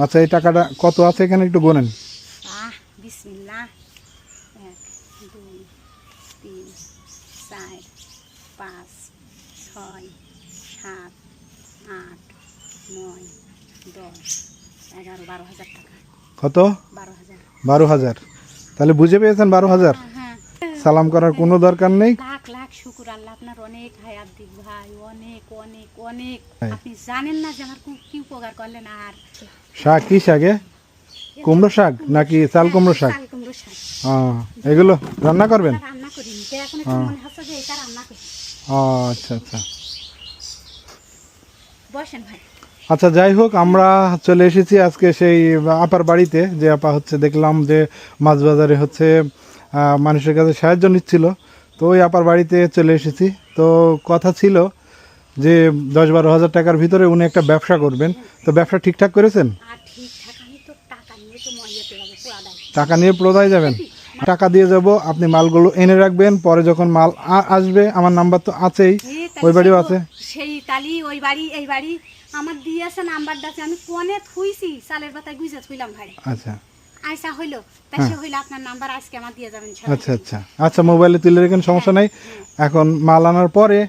আচ্ছা, এই টাকাটা কত আছে এখানে একটু গোনেন। বিসমিল্লাহ, 1 2 3 4 5 6 7 8 9 10 11 12,000 টাকা। কত? 12,000। 12,000। তাহলে বুঝে পেয়েছেন 12,000। হ্যাঁ, সালাম করার কোনো দরকার নেই। লাখ লাখ শুকুর আল্লাহ, আপনার অনেক হায়াত দিক ভাই, অনেক অনেক অনেক। আপনি জানেন না যে আমার কি উপকার করলেন। আর শাক কি শাকে? কুমড়ো শাক নাকি চাল কুমড়ো শাক? চাল কুমড়ো শাক। এগুলো রান্না করবেন? রান্না করি, এখন একটু মনে হচ্ছে যে এটা রান্না করি। আচ্ছা আচ্ছা বসেন ভাই। আচ্ছা, যাই হোক, আমরা চলে এসেছি আজকে সেই আপার বাড়িতে। যে আপা হচ্ছে দেখলাম যে মাছ বাজারে হচ্ছে মানুষের কাছে সাহায্য নিচ্ছিল, তো ওই আপার বাড়িতে চলে এসেছি। তো কথা ছিল যে 10-12 হাজার টাকার ভিতরে উনি একটা ব্যবসা করবেন, তো ব্যবসা ঠিকঠাক করেছেন? আর ঠিকঠাক, আমি তো টাকা নিয়ে তো মরিয়াতে যাবো, পোড়াদাই। টাকা নিয়ে প্রদায় যাবেন? টাকা দিয়ে যাব, আপনি মালগুলো এনে রাখবেন, পরে যখন মাল আসবে, আমার নাম্বার তো আছেই, ওই বাড়িও আছে। সেই তালি ওই বাড়ি এই বাড়ি আমার দিয়েছে, নাম্বারটা আছে। আমি কোনে থুইছি, চালের পাতায় গুইজা থুইলাম ভাই। আচ্ছা আইসা হইলো, তাই সে হইলো আপনার নাম্বার আজকে আমার দিয়ে যাবেন। আচ্ছা আচ্ছা আচ্ছা, মোবাইলে তুলে রেখেন, সমস্যা নাই। এখন মাল আনার পরে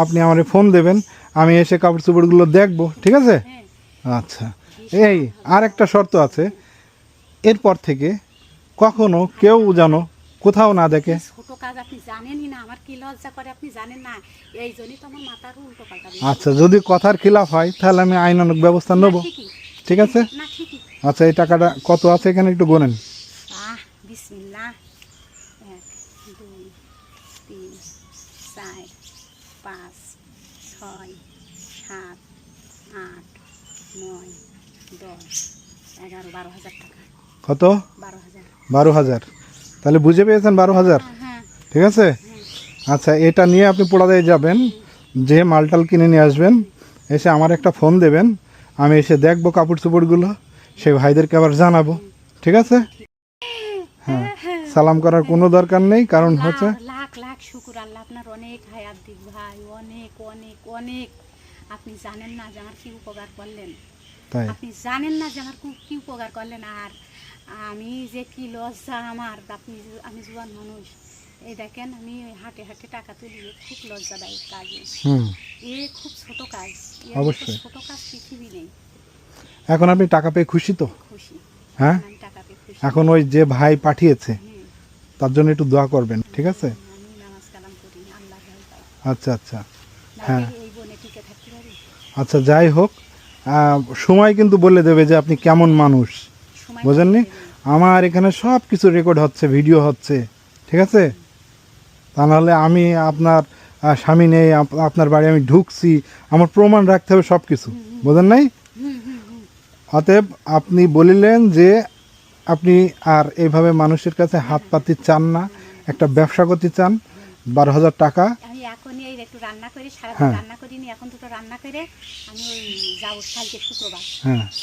আপনি আমার ফোন দেবেন, আমি এসে কাপড় চোপড়গুলো দেখবো, ঠিক আছে? আচ্ছা, এই আর একটা শর্ত আছে, এরপর থেকে কখনো কেউ যেন কোথাও না দেখে। ছোট কাজ আপনি জানেনই না, আমার কি লজ্জা করে আপনি জানেন না, এই জন্যই তো আমার মাথার উল্টো পাল্টা। আচ্ছা, যদি কথার খিলাফ হয় তাহলে আমি আইনানুগ ব্যবস্থা নেব, ঠিক আছে? না ঠিকই। আচ্ছা, এই টাকাটা কত আছে এখানে একটু গোনেন। বিসমিল্লাহ, 1 2 3 4 5 6 7 8 9 10 11 12,000 টাকা। কত? 12,000। 12,000। তাহলে বুঝে পেয়েছেন 12,000, হ্যাঁ। ঠিক আছে? আচ্ছা, এটা নিয়ে আপনি পোড়াদায় যাবেন, যে মালটাল কিনে নিয়ে আসবেন, এসে আমার একটা ফোন দেবেন, আমি এসে দেখবো কাপড় চোপড়গুলো, সেই ভাইদেরকে আবার জানাবো, ঠিক আছে? হ্যাঁ, সালাম করার কোনো দরকার নেই, কারণ হচ্ছে লাখ লাখ শুকুর আল্লাহ, আপনার অনেক হায়াত দিক ভাই, অনেক অনেক অনেক। আপনি জানেন না যে আমার কি উপকার করলেন। তাই আপনি জানেন না যে আমার কি উপকার করলেন। আর আমি যে কি লজ্জা আমার, আপনি আমি জোয়ান মানুষ, এই দেখেন আমি হাটে হাটে টাকা তুলি, খুব লজ্জাদায়ক কাজ। এ খুব ছোট কাজ, অবশ্যই ছোট কাজ পৃথিবী নেই। এখন আপনি টাকা পেয়ে খুশি তো? খুশি। হ্যাঁ, আমি টাকা পেয়ে খুশি। এখন ওই যে ভাই পাঠিয়েছে তার জন্য একটু দোয়া করবেন, ঠিক আছে? আমি নামাজ কালাম করি, আল্লাহ ভয় পাই। আচ্ছা আচ্ছা, হ্যাঁ এই বনে টিকে থাকতে পারি। আচ্ছা, যাই হোক, সময় কিন্তু বলে দেবে যে আপনি কেমন মানুষ, বোঝেননি? আমার এখানে সব কিছু রেকর্ড হচ্ছে, ভিডিও হচ্ছে, ঠিক আছে? তা নাহলে আমি আপনার স্বামী নেই, আপনার বাড়ি আমি ঢুকছি, আমার প্রমাণ রাখতে হবে সব কিছু, বোঝেন নাই? অতএব আপনি বলিলেন যে আপনি আর এইভাবে মানুষের কাছে হাত পাতি চান না, একটা ব্যবসা করতে চান। 12,000 টাকা আমি এখনই এই একটু রান্না করে, সারাদিন রান্না করিনি, এখন দুটো রান্না করে আমি ওই যাবো কালকে শুক্রবার।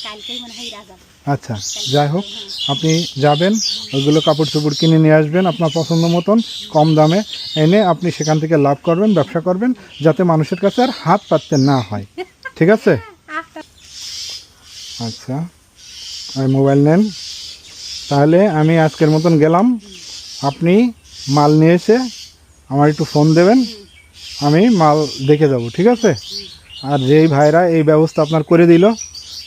কালকেই মনে হয় রাজা। আচ্ছা, যাই হোক, আপনি যাবেন, ওইগুলো কাপড় চোপড় কিনে নিয়ে আসবেন আপনার পছন্দ মতন, কম দামে এনে আপনি সেখান থেকে লাভ করবেন, ব্যবসা করবেন, যাতে মানুষের কাছে আর হাত পাততে না হয়, ঠিক আছে? আচ্ছা, আর মোবাইল নেন, তাহলে আমি আজকের মতন গেলাম। আপনি মাল নিয়ে এসে আমার একটু ফোন দেবেন, আমি মাল দেখে যাব, ঠিক আছে? আর যেই ভাইরা এই ব্যবস্থা আপনার করে দিল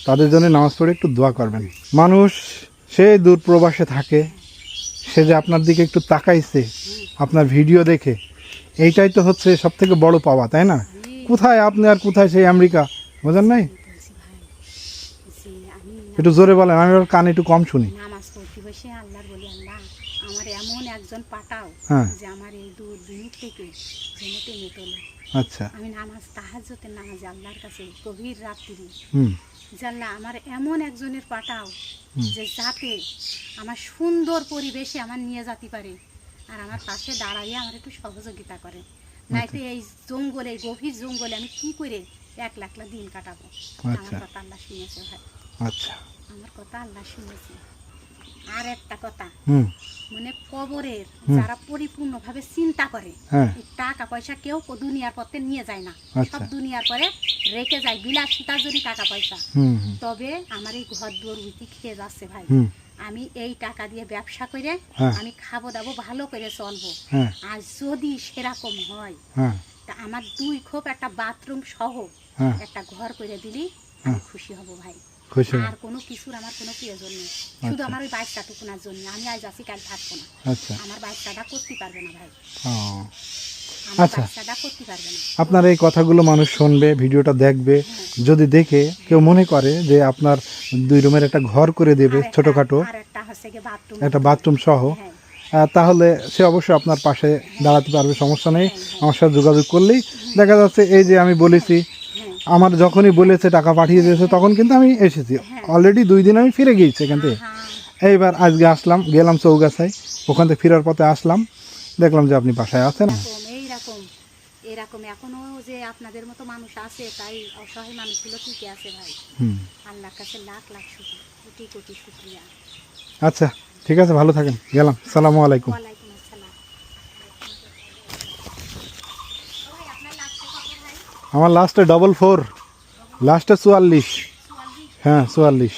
তাদের জন্য নামাজ পড়ে একটু দোয়া করবেন। মানুষ সে দূর প্রবাসে থাকে, সে যে আপনার দিকে একটু তাকাইছে আপনার ভিডিও দেখে, এইটাই তো হচ্ছে সব থেকে বড় পাওয়া, তাই না? কোথায় আপনি আর কোথায় সেই আমেরিকা, বোঝেন নাই? একটু জোরে বলেন, আমি ওর কানে একটু কম শুনি। নামাজ পড়তে বসে আল্লাহর বলি, আল্লাহ আমার এমন একজন পাঠাও যে আমার এই দূর দূর থেকে যেন টেনে তোলে। আচ্ছা, আমি নামাজ তাহাজ্জুদের নামাজে আল্লাহর কাছে গভীর রাত্রি, জানলা আমার এমন একজনের পাঠাও যে যাতে আমার সুন্দর পরিবেশে আমার নিয়ে যেতে পারে, আর আমার পাশে দাঁড়াইয়ে আমার একটু সহযোগিতা করে। নাইতে এই জঙ্গলে, গভীর জঙ্গলে আমি কি করে একলা একলা দিন কাটাবো? আমার কথা আল্লাহ শুনেছে ভাই, আচ্ছা, আমার কথা আল্লাহ শুনেছে। আর একটা কথা, হুম মানে কবরের যারা পরিপূর্ণভাবে চিন্তা করে, হ্যাঁ এই টাকা পয়সা কেউ দুনিয়ার পথে নিয়ে যায় না, আচ্ছা। সব দুনিয়ার পরে রেখে যায় বিলাসিতার জন্য টাকা পয়সা। হুম হুম তবে আমার এই ঘর দুয়ার উইতি খেয়ে যাচ্ছে ভাই। হুম আমি এই টাকা দিয়ে ব্যবসা করে হ্যাঁ। আমি খাবো দাবো, ভালো করে চলবো। হ্যাঁ আর যদি সেরকম হয় হ্যাঁ তা আমার 2 খোপ একটা বাথরুম সহ হ্যাঁ একটা ঘর করে দিলি আমি খুশি হব ভাই। খুশি আর কোনো কিছুর আমার কোনো প্রয়োজন নেই, শুধু আমার ওই বাচ্চাটুকুনার জন্য। আমি আজ আছি কাল থাকবো না, আচ্ছা আমার বাচ্চাটা করতে পারবে না ভাই, ও আমার আচ্ছা। বাচ্চাটা করতে পারবে না। আপনার এই কথাগুলো মানুষ শুনবে, ভিডিওটা দেখবে, যদি দেখে কেউ মনে করে যে আপনার 2 রুমের একটা ঘর করে দেবে ছোটোখাটো, আর একটা হচ্ছে কি বাথরুম, একটা বাথরুম সহ, হ্যাঁ তাহলে সে অবশ্যই আপনার পাশে দাঁড়াতে পারবে, সমস্যা নেই। আমার সাথে যোগাযোগ করলেই দেখা যাচ্ছে এই যে আমি বলেছি, হ্যাঁ আমার যখনই বলেছে টাকা পাঠিয়ে দিয়েছে তখন কিন্তু আমি এসেছি, অলরেডি 2 দিন আমি ফিরে গিয়েছি এখান থেকে। হ্যাঁ এইবার আজকে আসলাম, গেলাম চৌগাছায়, ওখান থেকে ফেরার পথে আসলাম, দেখলাম যে আপনি বাসায় আছেন। এইরকম এরকম এখনো যে আপনাদের মতো মানুষ আছে, তাই অসহায় মানুষগুলো টিকে আছে ভাই। হুম আল্লাহর কাছে লাখ লাখ শুকর, কোটি কোটি শুকরিয়া। আচ্ছা ঠিক আছে, ভালো থাকেন, গেলাম, সালামু আলাইকুম। ওয়ালাইকুম আসসালাম। ভাই আপনার লাস্টে কত ভাই? আমার লাস্টে 44, লাস্টে 44, 44? হ্যাঁ 44।